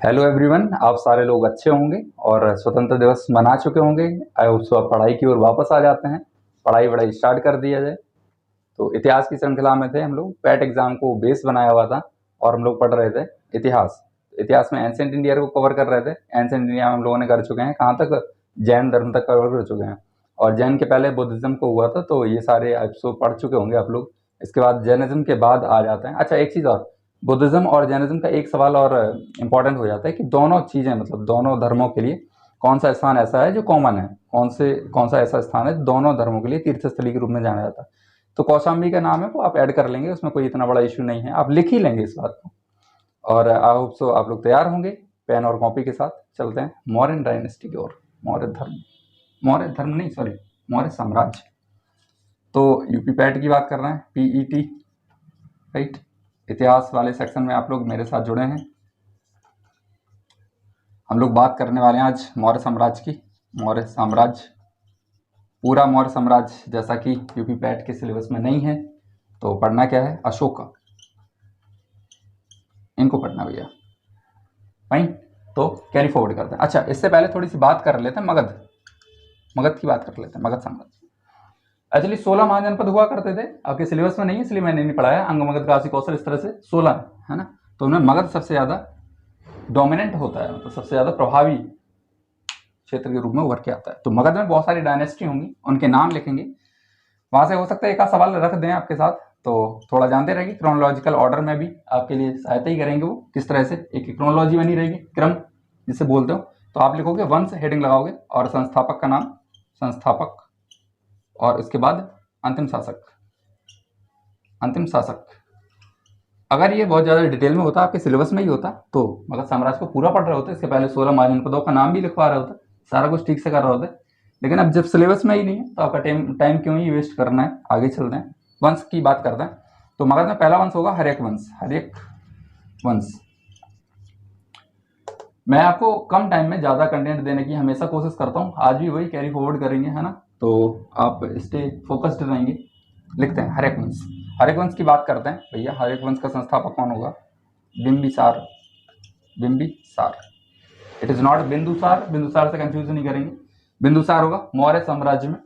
Hello everyone, आप सारे लोग अच्छे होंगे और स्वतंत्र दिवस मना चुके होंगे। आई होप सो आप पढ़ाई की ओर वापस आ जाते हैं, पढ़ाई वढ़ाई स्टार्ट कर दिया जाए। तो इतिहास की श्रृंखला में थे हम लोग, पैट एग्जाम को बेस बनाया हुआ था और हम लोग पढ़ रहे थे इतिहास। इतिहास में एंशिएंट इंडिया को कवर कर रहे थे। एंशिएंट इंडिया में हम लोगों ने कर चुके हैं कहाँ तक, जैन धर्म तक कवर कर चुके हैं। और जैन के पहले बुद्धिज्म को हुआ था, तो ये सारे एपिसोड पढ़ चुके होंगे आप लोग। इसके बाद जैनिज्म के बाद आ जाते हैं। अच्छा, एक चीज़ और, बुद्धिज्म और जैनिज्म का एक सवाल और इम्पोर्टेंट हो जाता है कि दोनों चीज़ें, मतलब दोनों धर्मों के लिए कौन सा स्थान ऐसा है जो कॉमन है, कौन सा ऐसा स्थान है दोनों धर्मों के लिए तीर्थस्थली के रूप में जाना जाता है। तो कौशाम्बी का नाम है, वो आप ऐड कर लेंगे, उसमें कोई इतना बड़ा इशू नहीं है, आप लिख ही लेंगे इस बात को। और आई होप सो आप लोग तैयार होंगे पेन और कॉपी के साथ। चलते हैं मौर्यन डायनेस्टी की ओर। मौर्य धर्म नहीं, सॉरी, मौर्य साम्राज्य। तो यूपी पैट की बात कर रहे हैं, पीईटी, राइट। इतिहास वाले सेक्शन में आप लोग मेरे साथ जुड़े हैं। हम लोग बात करने वाले हैं आज मौर्य साम्राज्य की। मौर्य साम्राज्य, पूरा मौर्य साम्राज्य, जैसा कि यूपी पैट के सिलेबस में नहीं है, तो पढ़ना क्या है, अशोका, इनको पढ़ना भैया, फाइन। तो कैरी फॉरवर्ड करते हैं। अच्छा, इससे पहले थोड़ी सी बात कर लेते हैं मगध की बात कर लेते हैं। मगध साम्राज्य एक्चुअली 16 महाजनपद हुआ करते थे, आपके सिलेबस में नहीं है इसलिए मैंने नहीं पढ़ाया। अंग, मगध, काशी, कौशल, इस तरह से 16 है ना। तो उनमें मगध सबसे ज्यादा डोमिनेंट होता है, मतलब सबसे ज्यादा प्रभावी क्षेत्र के रूप में उभर के आता है। तो मगध में बहुत सारी डायनेस्टी होंगी, उनके नाम लिखेंगे। वहां से हो सकता है एक आध सवाल रख दें आपके साथ, तो थोड़ा जानते रहेंगे। क्रोनोलॉजिकल ऑर्डर में भी आपके लिए सहायता ही करेंगे वो, किस तरह से एक क्रोनोलॉजी बनी रहेगी, क्रम जिसे बोलते हो। तो आप लिखोगे वंश, हेडिंग लगाओगे, और संस्थापक का नाम, संस्थापक, और इसके बाद अंतिम शासक। अगर ये बहुत ज़्यादा डिटेल में होता, आपके सिलेबस में ही होता, तो मगध साम्राज्य को पूरा पढ़ रहे होते, इसके पहले 16 महाजनपदों का नाम भी लिखवा रहे होते, सारा कुछ ठीक से कर रहे होते। लेकिन अब जब सिलेबस में ही नहीं है, तो आपका टाइम क्यों ही वेस्ट करना है। आगे चलते हैं, वंश की बात करते हैं। तो मगध में पहला वंश होगा हर्यक वंश। मैं आपको कम टाइम में ज़्यादा कंटेंट देने की हमेशा कोशिश करता हूँ, आज भी वही कैरी फॉरवर्ड करेंगे, है ना। तो आप स्टे फोकस्ड रहेंगे। लिखते हैं हर्यक वंश की बात करते हैं भैया। हर्यक वंश का संस्थापक कौन होगा, Bimbisara. It is not Bindusara से कंफ्यूज नहीं करेंगे। बिंदुसार होगा मौर्य साम्राज्य में,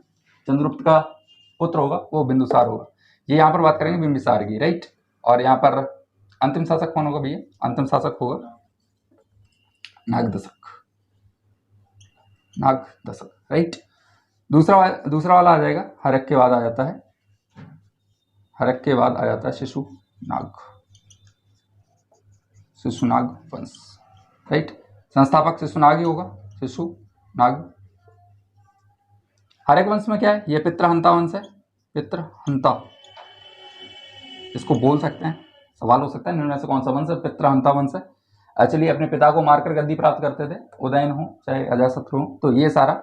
चंद्रगुप्त का पुत्र होगा वो बिंदुसार होगा। ये यहाँ पर बात करेंगे बिंबिसार की, राइट। और यहाँ पर अंतिम शासक कौन होगा भैया, अंतिम शासक होगा नागदशक, राइट। दूसरा वाला आ जाएगा, हर्यक के बाद आ जाता है शिशुनाग वंश, राइट। संस्थापक शिशुनाग ही होगा, शिशुनाग। हर्यक वंश में क्या है, ये पितृहंता वंश है, पितृहंता इसको बोल सकते हैं, सवाल हो सकता है इनमें से कौन सा वंश है, पितृहंता वंश है। एक्चुअली अपने पिता को मारकर गद्दी प्राप्त करते थे, उदयन हो चाहे अजातशत्रु हो, तो ये सारा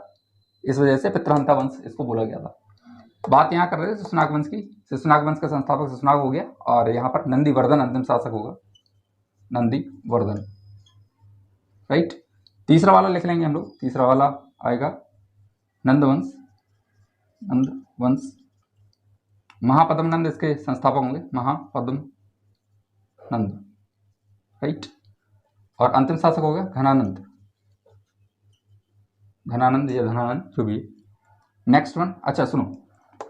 इस वजह से पितृहंता वंश इसको बोला गया था। बात यहाँ कर रहे थे शिशुनाग वंश की। शिशुनाग वंश का संस्थापक शिशुनाग हो गया, और यहाँ पर नंदीवर्धन अंतिम शासक होगा, नंदीवर्धन, राइट। तीसरा वाला लिख लेंगे हम लोग, तीसरा वाला आएगा नंदवंश। महापद्म नंद इसके संस्थापक होंगे, महापद्म नंद, राइट। और अंतिम शासक होगा घनानंद या धनानंद, जो भी। नेक्स्ट वन, अच्छा सुनो,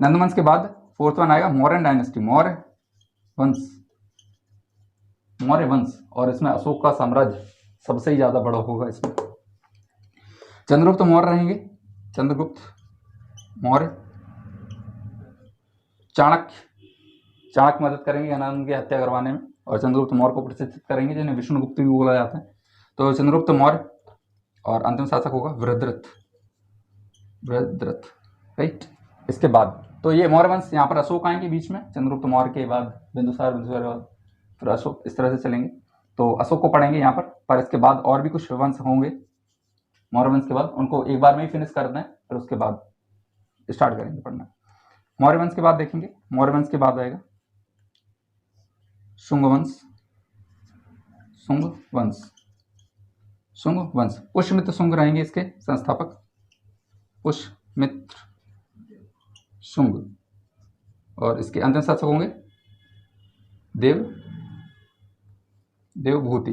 नंदवंश के बाद फोर्थ वन आएगा मौर्यन डायनेस्टी, मौर्य वंश। और इसमें अशोक का साम्राज्य सबसे ही ज्यादा बड़ा होगा इसमें। चंद्रगुप्त मौर्य रहेंगे, चंद्रगुप्त मौर्य। चाणक्य मदद करेंगे घनानंद की हत्या करवाने में, और चंद्रगुप्त मौर्य को प्रशिक्षित करेंगे, जिन्हें विष्णुगुप्त भी बोला जाता है। तो चंद्रगुप्त मौर्य, और अंतिम शासक होगा वृद्धरथ, राइट। इसके बाद तो ये मौर्य वंश, यहाँ पर अशोक आएंगे बीच में, चंद्रगुप्त मौर्य के बाद बिंदुसार के बाद फिर अशोक, इस तरह से चलेंगे। तो अशोक को पढ़ेंगे यहाँ पर इसके बाद और भी कुछ वंश होंगे मौर्य वंश के बाद, उनको एक बार में ही फिनिश कर दें, फिर उसके बाद स्टार्ट करेंगे पढ़ना। मौर्य वंश के बाद देखेंगे, मौर्य वंश के बाद आएगा शुंग वंश। पुष्यमित्र शुंग रहेंगे इसके संस्थापक, पुष्यमित्र शुंग। और इसके अंतिम शासक होंगे देवभूति,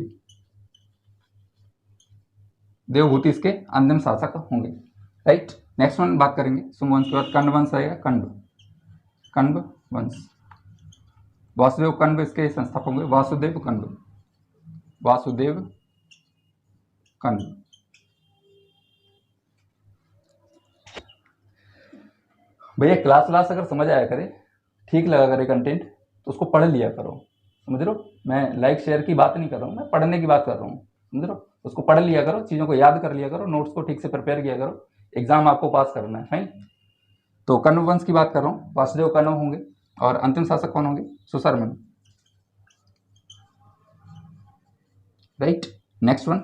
देवभूति इसके अंतिम शासक होंगे। राइट, नेक्स्ट वन बात करेंगे शुंग वंश के बाद कण्व वंश आएगा। कण्व वंश, वासुदेव कण्व इसके संस्थापक होंगे। वासुदेव कण्व। भैया क्लास अगर समझ आया करे, ठीक लगा करे कंटेंट, तो उसको पढ़ लिया करो, समझ लो। मैं लाइक शेयर की बात नहीं कर रहा हूँ, मैं पढ़ने की बात कर रहा हूँ, समझ लो। उसको पढ़ लिया करो, चीज़ों को याद कर लिया करो, नोट्स को ठीक से प्रिपेयर किया करो, एग्जाम आपको पास करना है। फाइन। तो कण्व वंश की बात कर रहा हूँ, वासुदेव कण्व होंगे और अंतिम शासक कौन होंगे? सुशर्मन। राइट, नेक्स्ट वन,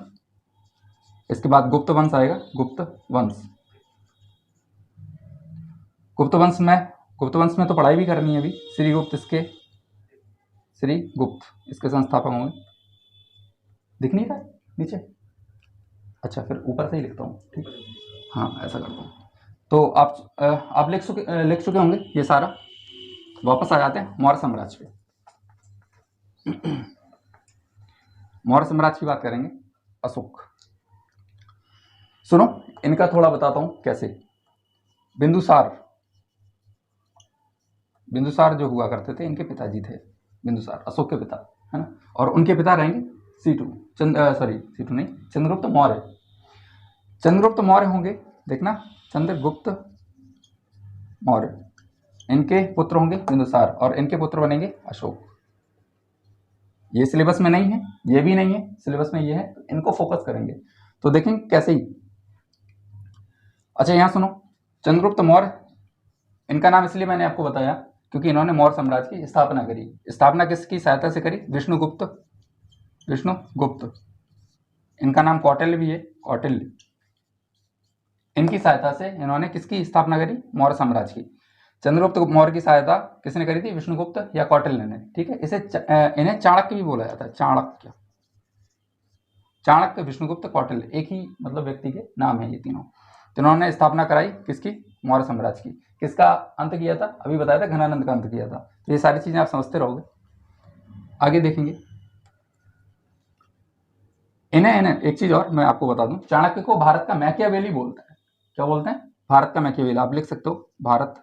इसके बाद गुप्त वंश आएगा। गुप्त वंश में तो पढ़ाई भी करनी है अभी। श्रीगुप्त इसके संस्थापक होंगे। दिख नहीं रहा है नीचे? अच्छा, फिर ऊपर से ही लिखता हूँ, ठीक है। हाँ, ऐसा करता हूँ। तो आप लिख चुके होंगे ये सारा। वापस आ जाते हैं मौर्य साम्राज्य पे। मौर्य साम्राज्य की बात करेंगे। अशोक, सुनो इनका थोड़ा बताता हूँ कैसे। बिंदुसार जो हुआ करते थे, इनके पिताजी थे बिंदुसार, अशोक के पिता, है ना। और उनके पिता रहेंगे चंद्रगुप्त मौर्य। चंद्रगुप्त मौर्य होंगे, देखना, चंद्रगुप्त मौर्य। इनके पुत्र होंगे बिंदुसार और इनके पुत्र बनेंगे अशोक। ये सिलेबस में नहीं है, ये भी नहीं है सिलेबस में, ये है, तो इनको फोकस करेंगे तो देखेंगे कैसे ही। अच्छा, यहाँ सुनो, चंद्रगुप्त मौर्य, इनका नाम इसलिए मैंने आपको बताया क्योंकि इन्होंने मौर्य साम्राज्य की स्थापना करी। स्थापना किसकी सहायता से करी? विष्णुगुप्त। इनका नाम कौटिल्य भी है, कौटिल्य। इनकी सहायता से इन्होंने किसकी स्थापना करी? मौर्य साम्राज्य की। चंद्रगुप्त मौर्य की सहायता किसने करी थी? विष्णुगुप्त या कौटिल्य ने, ठीक है। इन्हें चाणक्य भी बोला जाता है, चाणक्य, विष्णुगुप्त, कौटिल्य, एक ही मतलब व्यक्ति के नाम है ये तीनों। तो इन्होंने स्थापना कराई किसकी? मौर्य साम्राज्य की। किसका अंत किया था? अभी बताया था, घनानंद का अंत किया था। तो ये सारी चीजें आप समझते रहोगे, आगे देखेंगे। इन्हें एक चीज और मैं आपको बता दूं, चाणक्य को भारत का मैकियावेली बोलते हैं। क्या बोलते हैं? भारत का मैकियावेली। आप लिख सकते हो, भारत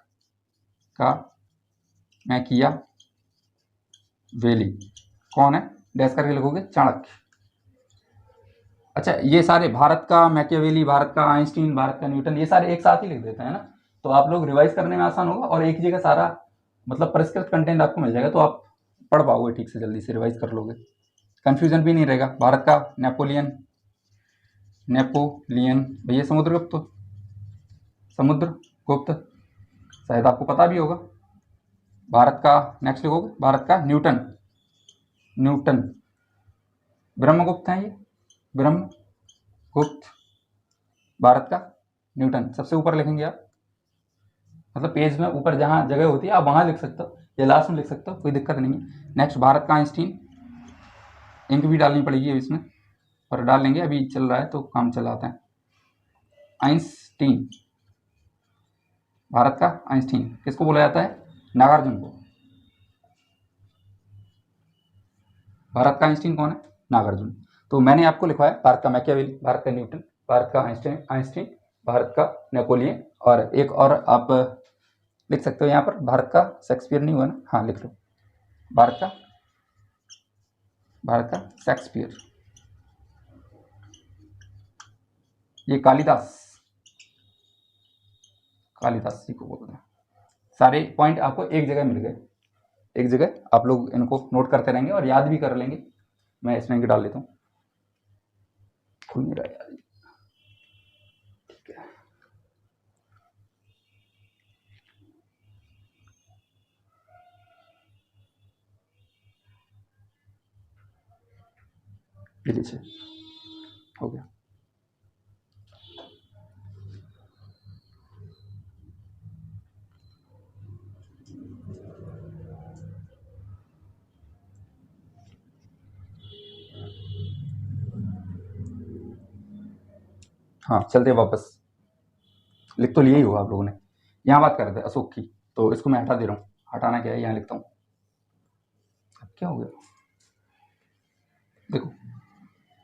का मैकियावेली कौन है? डैश करके लिखोगे, चाणक्य। अच्छा, ये सारे भारत का मैकियावेली, भारत का आइंस्टीन, भारत का न्यूटन, ये सारे एक साथ ही लिख देते हैं ना, तो आप लोग रिवाइज करने में आसान होगा और एक जगह सारा मतलब परिष्कृत कंटेंट आपको मिल जाएगा, तो आप पढ़ पाओगे ठीक से, जल्दी से रिवाइज कर लोगे, कंफ्यूजन भी नहीं रहेगा। भारत का नेपोलियन भैया समुद्रगुप्त, शायद आपको पता भी होगा। भारत का नेक्स्ट लिखोगे, भारत का न्यूटन। ब्रह्मगुप्त हैं ये, ब्रह्मगुप्त। भारत का न्यूटन सबसे ऊपर लिखेंगे आप, मतलब पेज में ऊपर जहाँ जगह होती है आप वहाँ लिख सकते हो या लास्ट में लिख सकते हो, कोई दिक्कत नहीं है। नेक्स्ट, भारत का आइंस्टीन। इंक भी डालनी पड़ेगी अब इसमें, पर डाल लेंगे, अभी चल रहा है तो काम चलाते हैं। आइंस्टीन, भारत का आइंस्टीन किसको बोला जाता है? नागार्जुन को। भारत का आइंस्टीन कौन है? नागार्जुन। तो मैंने आपको लिखवाया भारत का मैकियावेली, भारत का न्यूटन, भारत का आइंस्टीन, भारत का नेपोलियन, और एक और आप लिख सकते हो यहाँ पर, भारत का शेक्सपियर नहीं हुआ ना? हाँ, लिख लो, भारत का शेक्सपियर। ये कालिदास जी को बोलते हैं। सारे पॉइंट आपको एक जगह मिल गए, एक जगह आप लोग इनको नोट करते रहेंगे और याद भी कर लेंगे। मैं इसमें डाल लेता हूँ, खुल नहीं रहा यार, ठीक है। ये लीजिए, हो गया। हाँ, चलते वापस, लिख तो लिया ही होगा आप लोगों ने। यहाँ बात कर रहे थे अशोक की, तो इसको मैं हटा दे रहा हूँ। हटाना क्या है, यहाँ लिखता हूँ। अब क्या हो गया, देखो,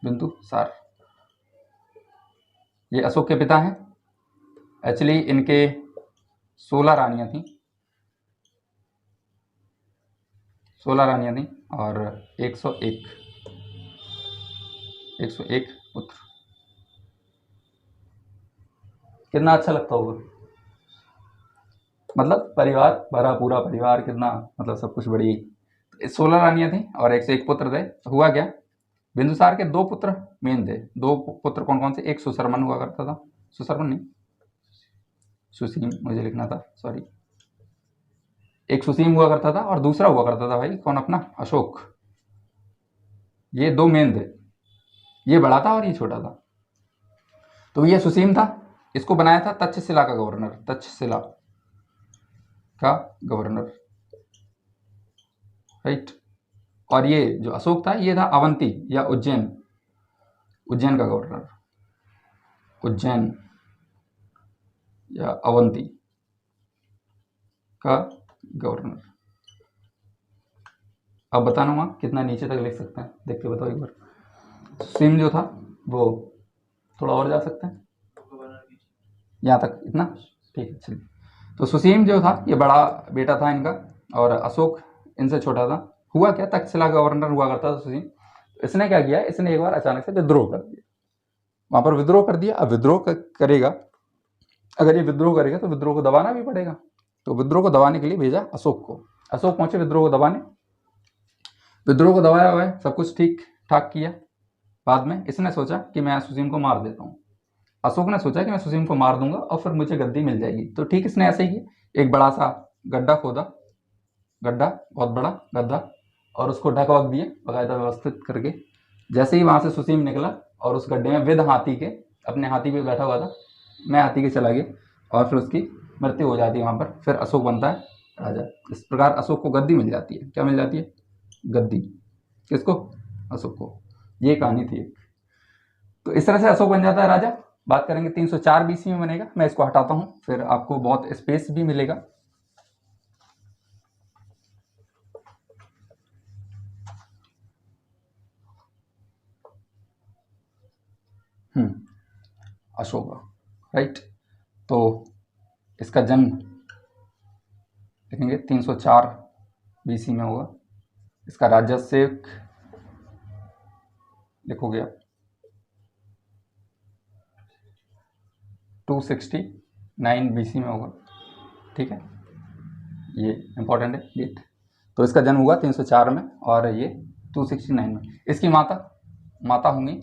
बिंदुसार, ये अशोक के पिता हैं। एक्चुअली इनके 16 रानियां थी, 16 रानियां थी और 101 पुत्र। कितना अच्छा लगता होगा, मतलब परिवार भरा पूरा परिवार, कितना मतलब सब कुछ बढ़िया। 16 रानियां थी और 101 पुत्र थे। तो हुआ क्या, बिंदुसार के 2 पुत्र मेन थे। 2 पुत्र कौन कौन से, एक सुशर्मन हुआ करता था, सुशर्मन नहीं सुसीम मुझे लिखना था, सॉरी। एक सुसीम हुआ करता था और दूसरा हुआ करता था भाई कौन, अपना अशोक। ये 2 मेन थे, ये बड़ा था और ये छोटा था। तो ये सुसीम था, इसको बनाया था तक्षशिला का गवर्नर, तक्षशिला का गवर्नर, राइट। और ये जो अशोक था ये था अवंती या उज्जैन, उज्जैन का गवर्नर, उज्जैन या अवंती का गवर्नर। अब बताना वहाँ कितना नीचे तक लिख सकते हैं, देख के बताओ एक बार। सिम जो था वो थोड़ा और जा सकते हैं, यहाँ तक इतना, ठीक है चलिए। तो सुसीम जो था ये बड़ा बेटा था इनका और अशोक इनसे छोटा था। हुआ क्या, तक्षशिला का गवर्नर हुआ करता था सुसीम। इसने क्या किया, इसने एक बार अचानक से विद्रोह कर दिया, वहाँ पर विद्रोह कर दिया। अब विद्रोह करेगा, अगर ये विद्रोह करेगा तो विद्रोह को दबाना भी पड़ेगा। तो विद्रोह को दबाने के लिए भेजा अशोक को। अशोक पहुंचे विद्रोह को दबाने, विद्रोह को दबाया हुआ है, सब कुछ ठीक ठाक किया। बाद में इसने सोचा कि मैं सुसीम को मार देता हूँ। अशोक ने सोचा कि मैं सुसीम को मार दूंगा और फिर मुझे गद्दी मिल जाएगी। तो ठीक इसने ऐसे ही किया, एक बड़ा सा गड्ढा खोदा, गड्ढा बहुत बड़ा गड्ढा, और उसको ढक वक दिए बाकायदा व्यवस्थित करके। जैसे ही वहां से सुसीम निकला और उस गड्ढे में विद हाथी के, अपने हाथी पे बैठा हुआ था, मैं हाथी के चला गया और फिर उसकी मृत्यु हो जाती है वहां पर। फिर अशोक बनता है राजा। इस प्रकार अशोक को गद्दी मिल जाती है। क्या मिल जाती है, गद्दी। किसको, अशोक को। ये कहानी थी एक। तो इस तरह से अशोक बन जाता है राजा। बात करेंगे 304 बीसी में बनेगा। मैं इसको हटाता हूं, फिर आपको बहुत स्पेस भी मिलेगा। अशोक, राइट। तो इसका जन्म लिखेंगे 304 बीसी में होगा। इसका राज्याभिषेक लिखोगे आप 269 बीसी में होगा, ठीक है। ये इंपॉर्टेंट है डेट। तो इसका जन्म हुआ 304 में और ये 269 में। इसकी माता होंगी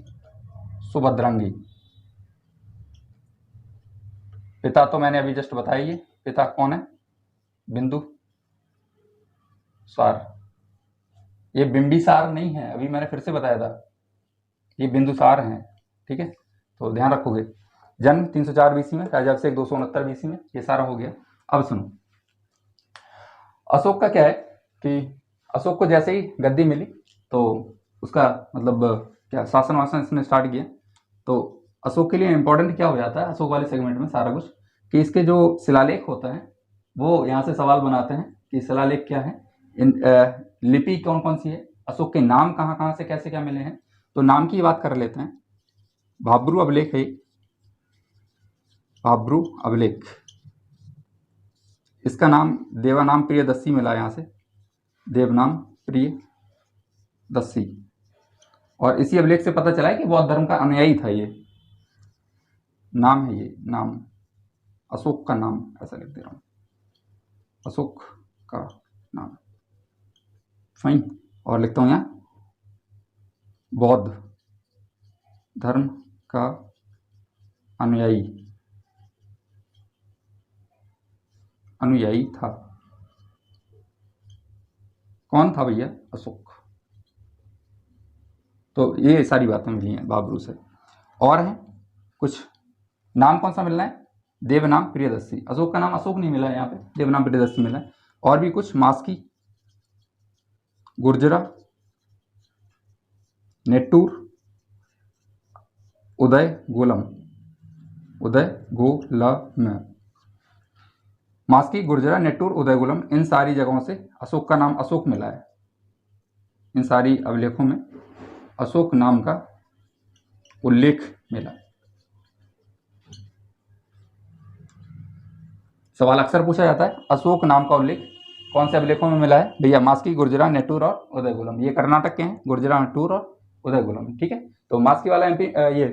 सुभद्रंगी। पिता तो मैंने अभी जस्ट बताया, ये पिता कौन है, बिंदु सार। ये बिंबिसार नहीं है, अभी मैंने फिर से बताया था, ये बिंदुसार हैं, ठीक है। तो ध्यान रखोगे। जन्म 304 बीसी में, राज्याभिषेक 269 बीसी में, ये सारा हो गया। अब सुनो, अशोक का क्या है कि अशोक को जैसे ही गद्दी मिली तो उसका मतलब क्या शासन वासन इसने स्टार्ट किया। तो अशोक के लिए इंपॉर्टेंट क्या हो जाता है अशोक वाले सेगमेंट में सारा कुछ, कि इसके जो शिलालेख होता है वो यहाँ से सवाल बनाते हैं कि शिलालेख क्या है, लिपि कौन कौन सी है, अशोक के नाम कहाँ कहाँ से कैसे क्या मिले हैं। तो नाम की बात कर लेते हैं। भाब्रू अभिलेख है, भाब्रू अभिलेख। इसका नाम देवानाम प्रियदर्शी मिला यहाँ से, देवनाम प्रियदर्शी। और इसी अभिलेख से पता चला है कि बौद्ध धर्म का अनुयायी था ये। नाम है ये, नाम अशोक का नाम, ऐसा लिख दे रहा हूँ, अशोक का नाम, फाइन। और लिखता हूँ यहाँ बौद्ध धर्म का अनुयायी था। कौन था भैया, अशोक। तो ये सारी बातें मिली हैं बाबरू से। और है कुछ, नाम कौन सा मिलना है, देवनाम प्रियदर्शी। अशोक का नाम अशोक नहीं मिला है यहाँ पे, देवनाम प्रियदर्शी मिला है। और भी कुछ, मास्की, गुर्जरा, नेट्टूर, उदय गोलम, मास्की, गुर्जरा, नेट्टूर, उदयगुलम, इन सारी जगहों से अशोक का नाम अशोक मिला है। इन सारी अभिलेखों में अशोक नाम का उल्लेख मिला। सवाल अक्सर पूछा जाता है, अशोक नाम का उल्लेख कौन से अभिलेखों में मिला है? भैया मास्की, गुर्जरा, नेटूर और उदयगुलम। ये कर्नाटक के हैं, गुर्जरा, नेटूर और उदयगुलम। ठीक है, तो मास्की वाला एमपी, ये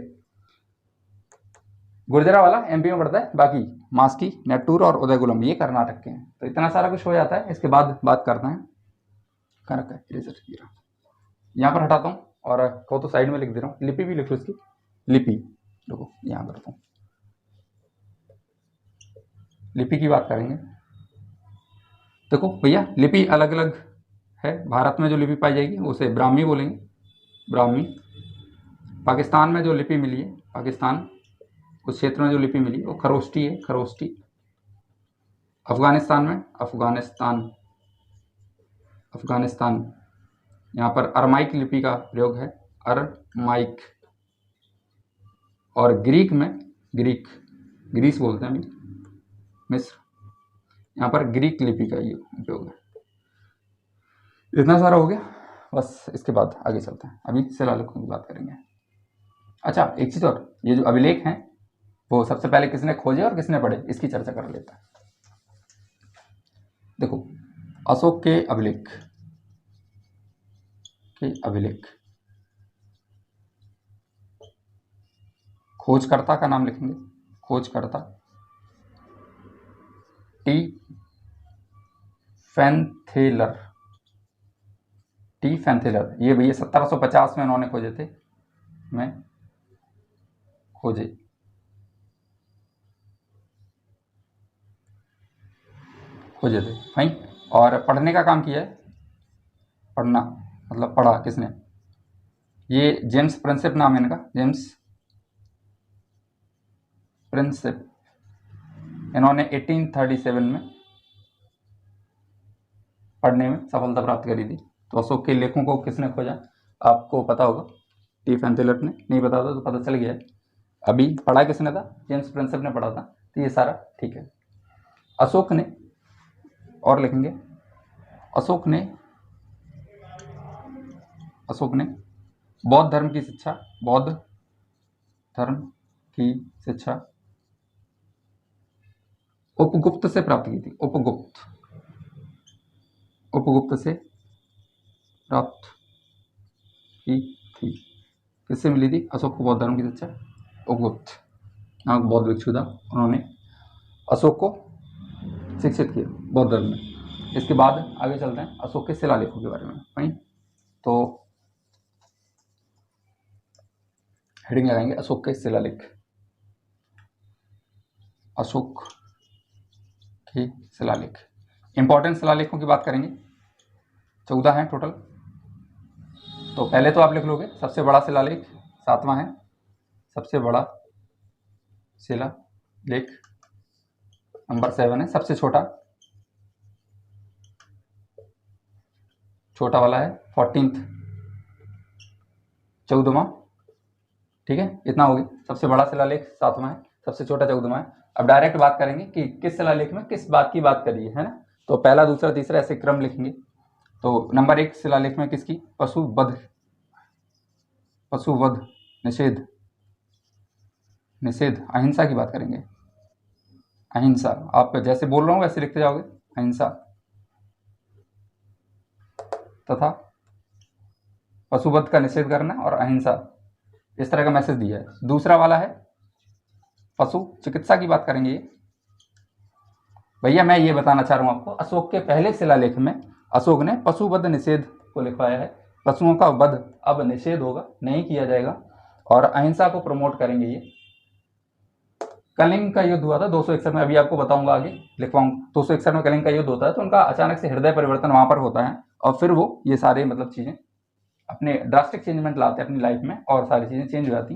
गुर्जरा वाला एमपी में पड़ता है, बाकी मास्की, नेटूर और उदयगुलम ये कर्नाटक के हैं। तो इतना सारा कुछ हो जाता है। इसके बाद बात करते हैं, कहाँ रखा है इरेजर, यहाँ पर हटाता हूँ और कहो तो साइड में लिख दे रहा हूँ। लिपि भी लिखो इसकी, लिपि देखो यहाँ करता हूँ। लिपि की बात करेंगे। देखो भैया लिपि अलग अलग है। भारत में जो लिपि पाई जाएगी उसे ब्राह्मी बोलेंगे, ब्राह्मी। पाकिस्तान में जो लिपि मिली है, पाकिस्तान उस क्षेत्र में जो लिपि मिली वो खरोष्टी है, खरोष्टी। अफगानिस्तान में अफगानिस्तान यहाँ पर अरमाइक लिपि का प्रयोग है, अरमाइक। और ग्रीक में, ग्रीस बोलते हैं अभी, मिस्र, यहाँ पर ग्रीक लिपि का ये उपयोग है। इतना सारा हो गया बस। इसके बाद आगे चलते हैं, अभी शिलालेखों की बात करेंगे। अच्छा एक चीज़ और, ये जो अभिलेख हैं वो सबसे पहले किसने खोजे और किसने पढ़े, इसकी चर्चा कर लेते हैं। देखो अशोक के अभिलेख, खोजकर्ता का नाम लिखेंगे, खोजकर्ता टी फैंथेलर। ये भैया 1750 में उन्होंने खोजे थे, खोजे थे भाई। और पढ़ने का काम किया है, पढ़ना मतलब पढ़ा किसने, ये जेम्स प्रिंसेप नाम है इनका, जेम्स प्रिंसेप। इन्होंने 1837 में पढ़ने में सफलता प्राप्त करी थी। तो अशोक के लेखों को किसने खोजा, आपको पता होगा, टी फैंथेलर ने। नहीं पता था तो पता चल गया। अभी पढ़ा किसने था, जेम्स प्रिंसेप ने पढ़ा था। तो ये सारा ठीक है। अशोक ने, और लिखेंगे, अशोक ने बौद्ध धर्म की शिक्षा उपगुप्त से प्राप्त की थी, उपगुप्त से प्राप्त की थी। किससे मिली थी अशोक को बौद्ध धर्म की शिक्षा? उपगुप्त नामक बौद्ध भिक्षु था, उन्होंने अशोक को शिक्षित किया बौद्ध धर्म में। इसके बाद आगे चलते हैं अशोक के शिलालेखों के बारे में। वहीं तो हेडिंग लगाएंगे अशोक के शिलालेख, अशोक के शिलालेख। इंपॉर्टेंट शिलालेखों की बात करेंगे, 14 हैं टोटल। तो पहले तो आप लिख लोगे, सबसे बड़ा शिलालेख 7वां है, सबसे बड़ा शिलालेख नंबर 7 है। सबसे छोटा वाला है 14th, 14वां। ठीक है, इतना हो गया। सबसे बड़ा शिलालेख 7वां है, सबसे छोटा 14वां है। अब डायरेक्ट बात करेंगे कि किस शिलालेख में किस बात की बात करी है ना। तो पहला, दूसरा, तीसरा ऐसे क्रम लिखेंगे। तो नंबर 1 शिलालेख में किसकी, पशुवध निषेध, अहिंसा की बात करेंगे। अहिंसा, आप जैसे बोल रहा हूँ वैसे लिखते जाओगे, अहिंसा तथा पशुवध का निषेध करना और अहिंसा, इस तरह का मैसेज दिया है। दूसरा वाला है पशु चिकित्सा की बात करेंगे। भैया मैं ये बताना चाह रहा हूँ आपको, अशोक के पहले शिलालेख में अशोक ने पशुवध निषेध को लिखवाया है। पशुओं का वध अब निषेध होगा, नहीं किया जाएगा, और अहिंसा को प्रमोट करेंगे। ये कलिंग का युद्ध हुआ था 261 में, अभी आपको बताऊंगा, आगे लिखवाऊंगा। 261 में कलिंग का युद्ध होता है, तो उनका अचानक से हृदय परिवर्तन वहां पर होता है, और फिर वो ये सारे मतलब चीजें अपने ड्रास्टिक चेंजमेंट लाते हैं अपनी लाइफ में, और सारी चीजें चेंज हो जाती।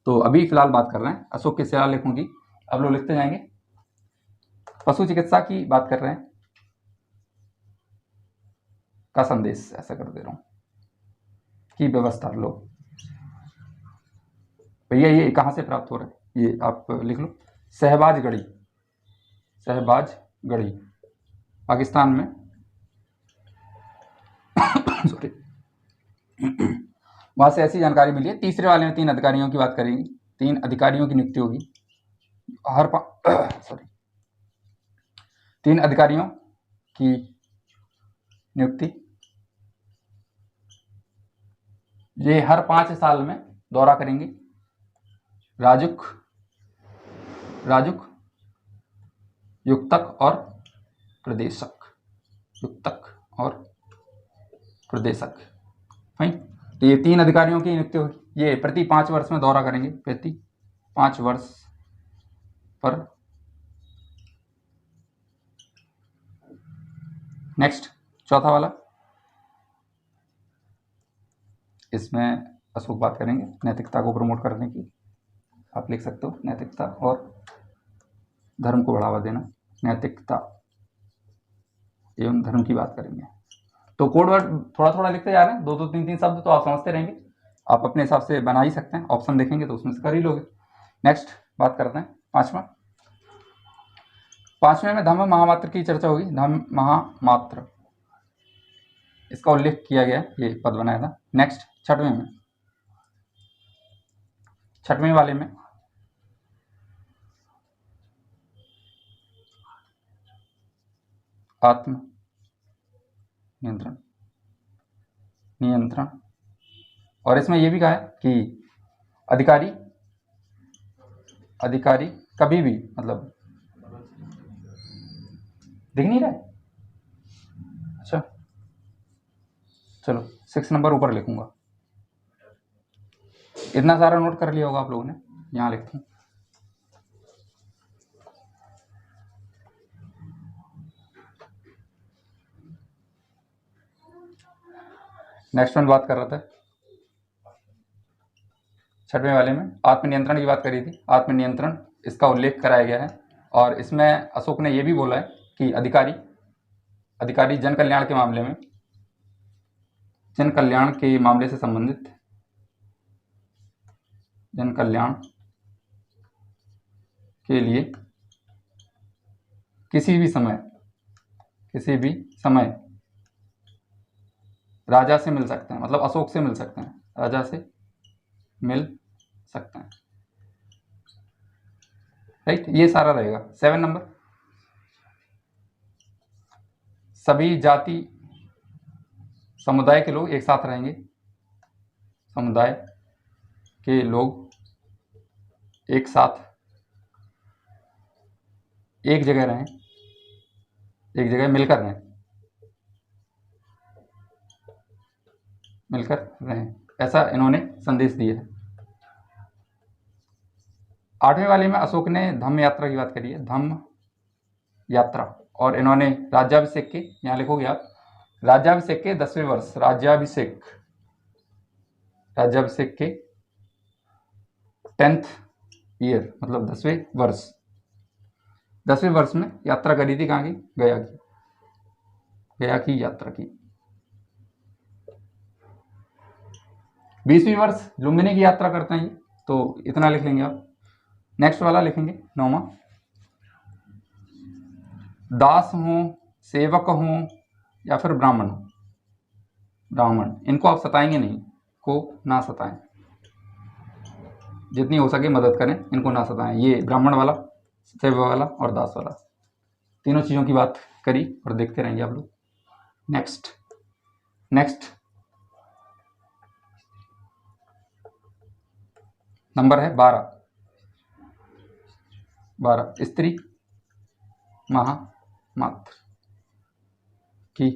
तो अभी फिलहाल बात कर रहे हैं अशोक के शिलालेखों की, अब लोग लिखते जाएंगे। पशु चिकित्सा की बात कर रहे हैं, का संदेश ऐसा कर दे रहा हूं की व्यवस्था लो। भैया ये कहां से प्राप्त हो रहा है, ये आप लिख लो, शहबाजगढ़ी पाकिस्तान में सॉरी वहां से ऐसी जानकारी मिली है। तीसरे वाले में 3 अधिकारियों की बात करेंगे, 3 अधिकारियों की नियुक्ति होगी। 3 अधिकारियों की नियुक्ति। ये हर 5 साल में दौरा करेंगे। राजुक, युक्तक और प्रदेशक। फाइन। तो ये 3 अधिकारियों की नियुक्ति होगी। ये प्रति 5 वर्ष में दौरा करेंगे, प्रति 5 वर्ष पर। नेक्स्ट, चौथा वाला, इसमें अशोक बात करेंगे नैतिकता को प्रमोट करने की। आप लिख सकते हो नैतिकता और धर्म को बढ़ावा देना। नैतिकता एवं धर्म की बात करेंगे। तो कोड वर्ड थोड़ा थोड़ा लिखते जा रहे हैं, 2 3 शब्द तो आप समझते रहेंगे। आप अपने हिसाब से बना ही सकते हैं, ऑप्शन देखेंगे तो उसमें से कर ही लोगे। नेक्स्ट बात करते हैं पांचवें में धम्म महामात्र की चर्चा होगी। धम्म महामात्र, इसका उल्लेख किया गया, ये पद बनाया था। नेक्स्ट, छठवें वाले में आत्म नियंत्रण, और इसमें यह भी कहा है कि अधिकारी कभी भी, मतलब दिख नहीं रहा है, अच्छा चलो 6 नंबर ऊपर लिखूंगा। इतना सारा नोट कर लिया होगा आप लोगों ने, यहाँ लिखता हूँ। नेक्स्ट वन बात कर रहा था, छठवें वाले में आत्मनियंत्रण की बात करी थी। आत्मनियंत्रण, इसका उल्लेख कराया गया है। और इसमें अशोक ने यह भी बोला है कि अधिकारी जन कल्याण के मामले से संबंधित, जन कल्याण के लिए किसी भी समय राजा से मिल सकते हैं, मतलब अशोक से मिल सकते हैं, राजा से मिल सकते हैं। राइट, ये सारा रहेगा। 7 नंबर, सभी जाति समुदाय के लोग एक साथ रहेंगे। समुदाय के लोग एक साथ एक जगह रहें, एक जगह मिलकर रहें, ऐसा इन्होंने संदेश दिया है। 8वें वाले में अशोक ने धम्म यात्रा की बात करी है, धम्म यात्रा। और इन्होंने राज्याभिषेक के, यहाँ लिखोगे आप, राज्याभिषेक के 10वें वर्ष, राज्याभिषेक के 10th ईयर, मतलब 10वें वर्ष में यात्रा करी थी। कहाँ की? गया की यात्रा की। 20वीं वर्ष लुम्बिनी की यात्रा करते हैं, तो इतना लिख लेंगे आप। नेक्स्ट वाला लिखेंगे 9वां, दास हों, सेवक हों या फिर ब्राह्मण, इनको आप सताएंगे नहीं, को ना सताएं, जितनी हो सके मदद करें, इनको ना सताएं। ये ब्राह्मण वाला, सेवक वाला और दास वाला, तीनों चीज़ों की बात करी और देखते रहेंगे आप लोग। नेक्स्ट नंबर है 12, स्त्री महामात्र की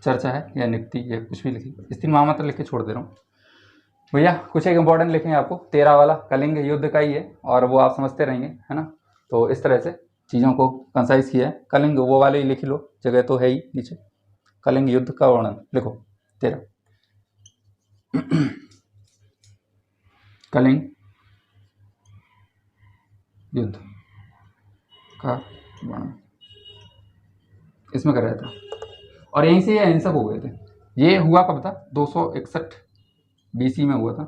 चर्चा है या नियुक्ति, या कुछ भी लिखिए। स्त्री महामात्र लिख के छोड़ दे रहा हूँ भैया। कुछ एक इंपॉर्टेंट लिखेंगे आपको, 13 वाला कलिंग युद्ध का ही है, और वो आप समझते रहेंगे, है ना। तो इस तरह से चीज़ों को कंसाइज किया है। कलिंग वो वाले ही लिख लो, जगह तो है ही नीचे। कलिंग युद्ध का वर्णन लिखो 13। कलिंग युद्ध का वर्णन इसमें कर रहा था, और यहीं से ये अहिंसक हो गए थे। ये हुआ कब था? 261 BC में हुआ था।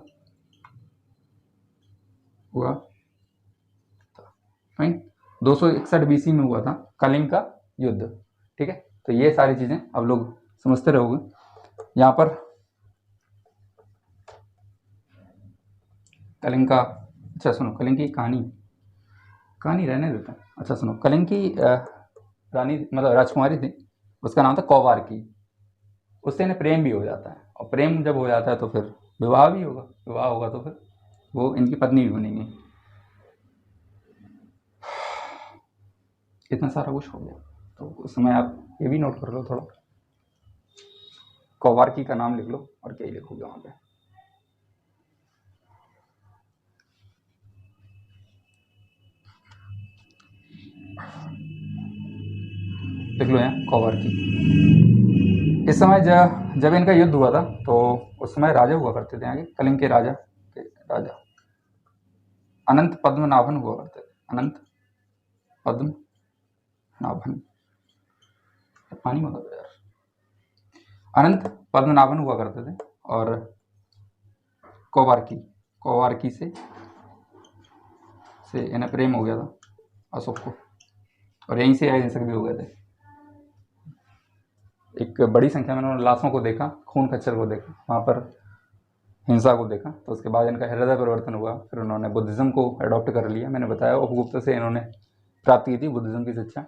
फाइन, 261 BC में हुआ था कलिंग का युद्ध। ठीक है, तो ये सारी चीजें अब लोग समझते रहोगे। यहाँ पर कलिंग का, अच्छा सुनो, कलिंग की कहानी रहने देता है। अच्छा सुनो, कलिंग की रानी मतलब राजकुमारी थी, उसका नाम था कौवारकी। उससे इन्हें प्रेम भी हो जाता है, और प्रेम जब हो जाता है तो फिर विवाह भी होगा, विवाह होगा तो फिर वो इनकी पत्नी भी बनेंगी। इतना सारा कुछ हो गया, तो उसमें आप ये भी नोट कर लो थोड़ा, कौवारकी का नाम लिख लो और क्या ही लिखोगे वहाँ पे। लिख लो यहाँ कौवारकी। इस समय जब इनका युद्ध हुआ था तो उस समय राजा हुआ करते थे आगे, कलिंग के राजा अनंत पद्मनाभन हुआ करते थे। अनंत पद्मनाभन, पानी में होता यार। अनंत पद्मनाभन हुआ करते थे, और कौवारकी से इन्हें प्रेम हो गया था अशोक को, और यहीं से अहिंसक भी हो गए थे। एक बड़ी संख्या में उन्होंने लाशों को देखा, खून खच्चर को देखा, वहाँ पर हिंसा को देखा, तो उसके बाद इनका हृदय परिवर्तन हुआ। फिर उन्होंने बुद्धिज़्म को अडॉप्ट कर लिया। मैंने बताया उपगुप्त से इन्होंने प्राप्त की थी बुद्धिज़्म की शिक्षा।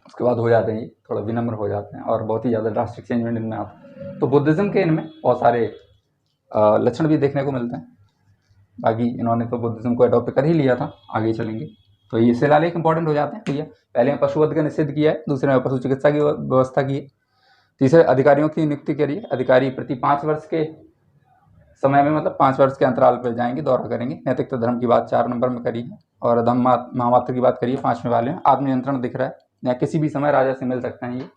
उसके बाद हो जाते हैं ये थोड़ा विनम्र हो जाते हैं, और बहुत ही ज़्यादा ड्रास्टिक चेंजमेंट इनमें आता है। तो बुद्धिज़्म के इनमें बहुत सारे लक्षण भी देखने को मिलते हैं। बाकी इन्होंने तो बुद्धिज़्म को अडॉप्ट कर ही लिया था, आगे चलेंगे तो ये शिलालेख इंपॉर्टेंट हो जाते हैं भैया। पहले में पशुवध का निषेध किया है, दूसरे में पशु चिकित्सा की व्यवस्था की है, तीसरे अधिकारियों की नियुक्ति करी है। अधिकारी प्रति 5 वर्ष के समय में, मतलब 5 वर्ष के अंतराल पर जाएंगे, दौरा करेंगे। नैतिकता धर्म की बात 4 नंबर में करी है, और धम्म महामात्र की बात करी है 5वें वाले में। आत्मनियंत्रण दिख रहा है, या किसी भी समय राजा से मिल सकते हैं ये।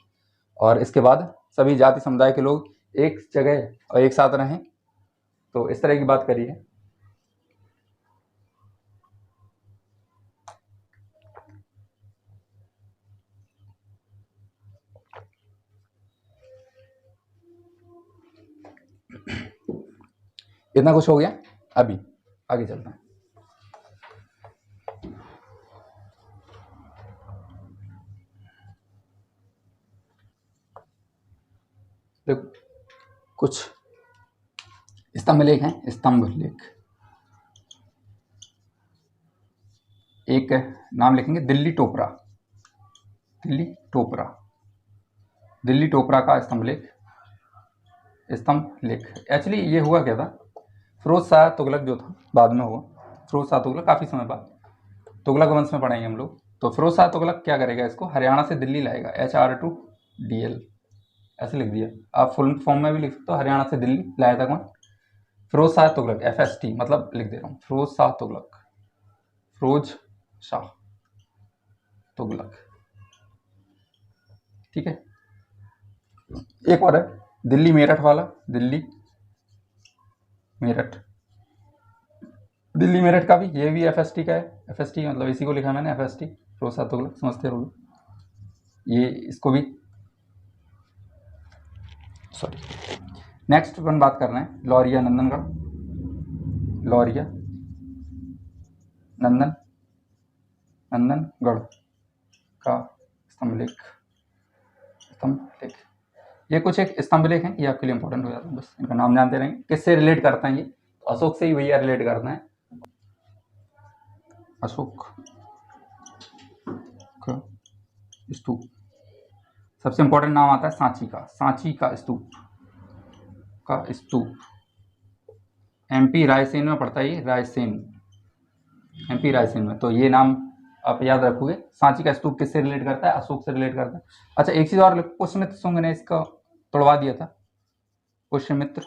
और इसके बाद सभी जाति समुदाय के लोग एक जगह और एक साथ रहें, तो इस तरह की बात करी है। इतना कुछ हो गया, अभी आगे चलते हैं। देखो कुछ स्तंभ लेख हैं, स्तंभ लेख। एक नाम लिखेंगे दिल्ली टोपरा, दिल्ली टोपरा, दिल्ली टोपरा का स्तंभ लेख। एक्चुअली ये हुआ क्या था, फिरोज शाह तुगलक जो था बाद में हुआ, फिरोज शाह तुगलक काफ़ी समय बाद, तुगलक वंश में पढ़ेंगे हम लोग। तो फिरोज शाह तुगलक क्या करेगा, इसको हरियाणा से दिल्ली लाएगा, HR to DL ऐसे लिख दिया। आप फुल फॉर्म में भी लिख सकते हो, हरियाणा से दिल्ली लाया था कौन, फिरोज शाह तुगलक, FST मतलब लिख दे रहा हूँ, फिरोज शाह तुगलक, फिरोज शाह तुगलक, ठीक है। एक और है दिल्ली मेरठ वाला, दिल्ली मेरठ, दिल्ली मेरठ का भी, ये भी FST का है। FST मतलब इसी को लिखा मैंने, FST फिरोज शाह तुगलक, समझते रहोगे ये, इसको भी सॉरी। नेक्स्ट वन बात कर रहे हैं लौरिया नंदनगढ़, लौरिया नंदनगढ़ का स्तंभ लेख, ये कुछ एक स्तंभ लेख हैं, ये आपके लिए इंपॉर्टेंट हो जाता है, बस इनका नाम जानते रहेंगे। किससे रिलेट करते हैं ये, अशोक से ही भैया रिलेट करते हैं। अशोक का स्तूप, सबसे इंपॉर्टेंट नाम आता है सांची का, सांची का स्तूप, का स्तूप। MP रायसेन में पड़ता है ये, रायसेन, MP रायसेन में। तो ये नाम आप याद रखोगे। सांची का स्तूप किससे रिलेट करता है, अशोक से रिलेट करता है। अच्छा एक चीज और, पुष्यमित्र शुंग ने इसका तोड़वा दिया था, पुष्यमित्र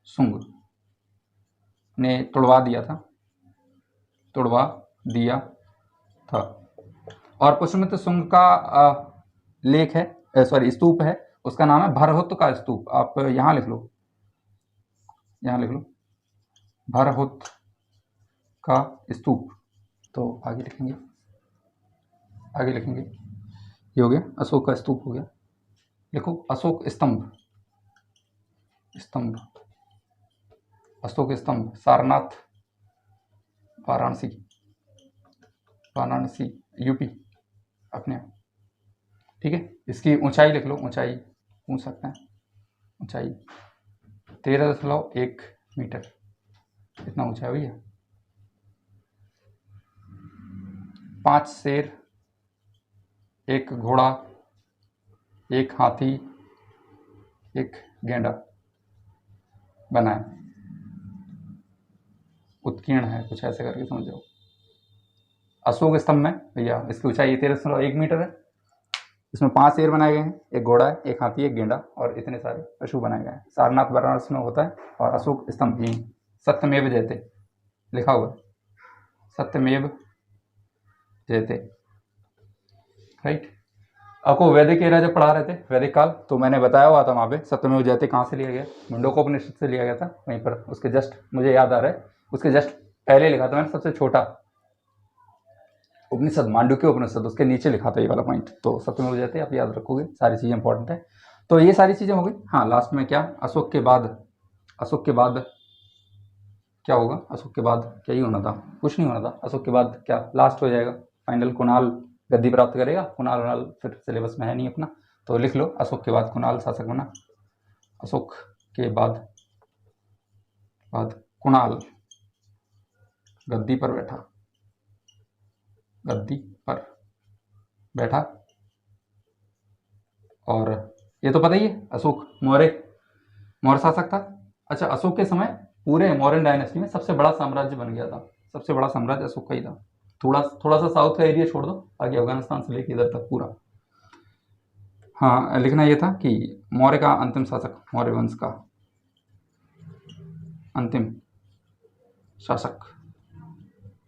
शुंग ने तोड़वा दिया था, तोड़वा दिया था। और पुष्यमित्र शुंग का लेख है, सॉरी स्तूप है, उसका नाम है भरहुत का स्तूप। आप यहाँ लिख लो, यहाँ लिख लो भरहुत का स्तूप। तो आगे लिखेंगे, आगे लिखेंगे, ये हो गया अशोक का स्तूप हो गया। लिखो अशोक स्तंभ, स्तंभ, अशोक स्तंभ, सारनाथ, वाराणसी, वाराणसी UP अपने, ठीक है। इसकी ऊंचाई लिख लो, ऊंचाई पूछ सकते हैं, ऊंचाई 13.1 मीटर, इतना ऊंचा है भैया। 5 शेर एक घोड़ा, एक हाथी, एक गेंडा बनाए। उत्कीर्ण है, कुछ ऐसे करके समझ जाओ। अशोक स्तंभ में भैया इसकी ऊंचाई 13.1 मीटर है। इसमें 5 शेर बनाए गए हैं, एक घोड़ा है, एक हाथी, एक गेंडा और इतने सारे पशु बनाए गए हैं। सारनाथ वाराणसी में होता है। और अशोक स्तंभ यहीं सत्यमेव जयते लिखा हुआ है, सत्यमेव जयते, राइट। आपको वैदिक एरा जब पढ़ा रहे थे, वैदिक काल, तो मैंने बताया हुआ था वहाँ पे सत्यमेव जयते कहाँ से लिया गया, मुंडकोपनिषद से लिया गया था। वहीं पर उसके जस्ट, मुझे याद आ रहा है, उसके जस्ट पहले लिखा था मैंने, सबसे छोटा उपनिषद मांडुक्य उपनिषद, उसके नीचे लिखा था ये वाला पॉइंट। तो सत्यमेव जयते आप याद रखोगे, सारी चीज़ें इंपॉर्टेंट है। तो ये सारी चीज़ें हो गई। हाँ, लास्ट में क्या, अशोक के बाद क्या होगा, अशोक के बाद क्या ही होना था, कुछ नहीं होना था। अशोक के बाद क्या लास्ट हो जाएगा, फाइनल कुणाल गद्दी प्राप्त करेगा। कुणाल फिर सिलेबस में है नहीं अपना, तो लिख लो अशोक के बाद कुणाल शासक बना। अशोक के बाद कुणाल गद्दी पर बैठा। और ये तो पता ही है, अशोक मौर्य शासक था। अच्छा, अशोक के समय पूरे मौर्यन डायनेस्टी में सबसे बड़ा साम्राज्य बन गया था। सबसे बड़ा साम्राज्य अशोक का ही था। थोड़ा सा साउथ का एरिया छोड़ दो, आगे अफगानिस्तान से लेकर इधर तक पूरा। हाँ, लिखना ये था कि मौर्य का अंतिम शासक, मौर्य वंश का अंतिम शासक।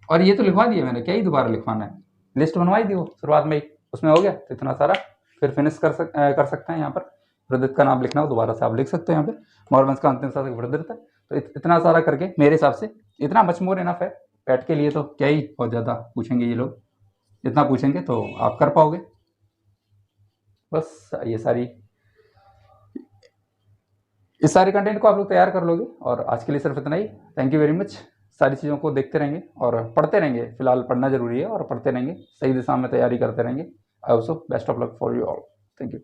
और ये तो लिखवा दिया मैंने, क्या ही दोबारा लिखवाना है, लिस्ट बनवाई दी वो शुरुआत में ही, उसमें हो गया। तो इतना सारा फिर फिनिश कर सकते हैं। यहाँ पर वृद्धत का नाम लिखना हो दोबारा से आप लिख सकते हैं। यहाँ पे मौर्य वंश का अंतिम शासक वृद्धत है। तो इतना सारा करके मेरे हिसाब से इतना मच मोर इनफ है। पैट के लिए तो क्या ही बहुत ज़्यादा पूछेंगे ये लोग, इतना पूछेंगे तो आप कर पाओगे। बस इस सारे कंटेंट को आप लोग तैयार कर लोगे। और आज के लिए सिर्फ इतना ही। Thank you very much. सारी चीज़ों को देखते रहेंगे और पढ़ते रहेंगे। फिलहाल पढ़ना जरूरी है और पढ़ते रहेंगे, सही दिशा में तैयारी करते रहेंगे। I also best of luck for you all. Thank you.